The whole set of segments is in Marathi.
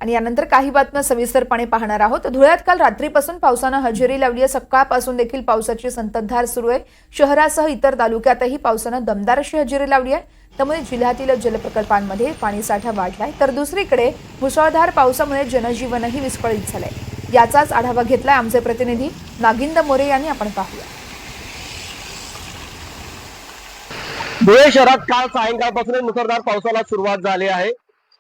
आणि यानंतर काही बातम्या सविस्तरपणे पाहणार आहोत। धुळ्यात काल रात्रीपासून पावसानं हजेरी लावली आहे। सकाळपासून देखील पावसाची संततधार सुरू आहे। शहरासह इतर तालुक्यातही पावसानं दमदार अशी हजेरी लावली आहे। त्यामुळे जिल्ह्यातील जलप्रकल्पांमध्ये पाणीसाठा वाढलाय, तर दुसरीकडे मुसळधार पावसामुळे जनजीवनही विस्कळीत झालंय। याचाच आढावा घेतलाय आमचे प्रतिनिधी नागिंद मोरे यांनी। आपण पाहूया। धुळे शहरात काल सायंकाळपासून मुसळधार पावसाला सुरुवात झाली आहे।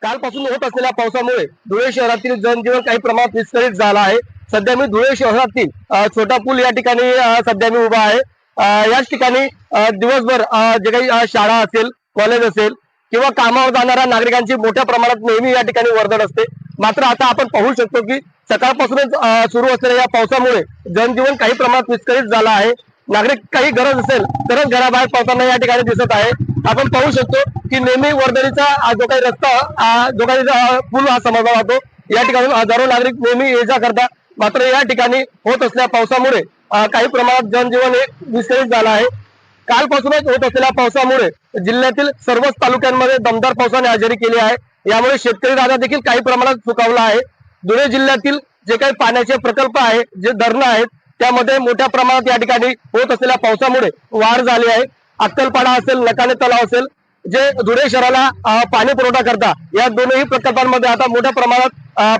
कालपासून होत असलेल्या पावसामुळे धुळे शहरातील जनजीवन काही प्रमाणात विस्कळीत झालं आहे। सध्या मी धुळे शहरातील छोटा पूल या ठिकाणी सध्या मी उभा आहे। याच ठिकाणी दिवसभर जे काही शाळा असेल, कॉलेज असेल किंवा कामावर जाणाऱ्या नागरिकांची मोठ्या प्रमाणात नेहमी या ठिकाणी वर्दळ असते। मात्र आता आपण पाहू शकतो की सकाळपासूनच सुरू असलेल्या या पावसामुळे जनजीवन काही प्रमाणात विस्कळीत झालं आहे। नागरिक काही गरज असेल तरच घराबाहेर पडताना या ठिकाणी दिसत आहे। आपण पाहू शकतो की नेहमी वर्दळीचा जो काही रस्ता जो काही पूल हा समजला जातो, या ठिकाणी हजारो नागरिक नेहमी ये जा करतात। मात्र या ठिकाणी होत असलेल्या पावसामुळे काही प्रमाणात जनजीवन हे विस्कळीत झालं आहे। कालपासूनच होत असलेल्या पावसामुळे जिल्ह्यातील सर्वच तालुक्यांमध्ये दमदार पावसाने हजेरी केली आहे। यामुळे शेतकरी राजा देखील काही प्रमाणात सुखावला आहे। धुळे जिल्ह्यातील जे काही पाण्याचे प्रकल्प आहेत, जे धरणं आहेत, त्यामध्ये मोठ्या प्रमाणात या ठिकाणी होत असलेल्या पावसामुळे वाढ झाली आहे। अक्कलपाडा असेल, नकाने तलाव असेल, जे धुळे शहराला पाणी पुरवठा करता, या दोनही प्रकल्पांमध्ये आता मोठ्या प्रमाणात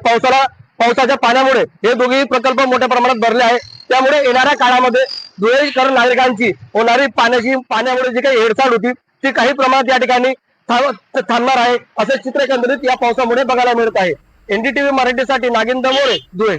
पावसाच्या पाण्यामुळे हे दोघेही प्रकल्प मोठ्या प्रमाणात भरले आहे। त्यामुळे येणाऱ्या काळामध्ये धुळेकर नागरिकांची होणारी पाण्यामुळे जी काही हेळसांड होती ती काही प्रमाणात या ठिकाणी थांबणार आहे, असे चित्र एकंदरीत या पावसामुळे बघायला मिळत आहे। एनडीटीव्ही मराठीसाठी नागिंद मोरे, धुळे।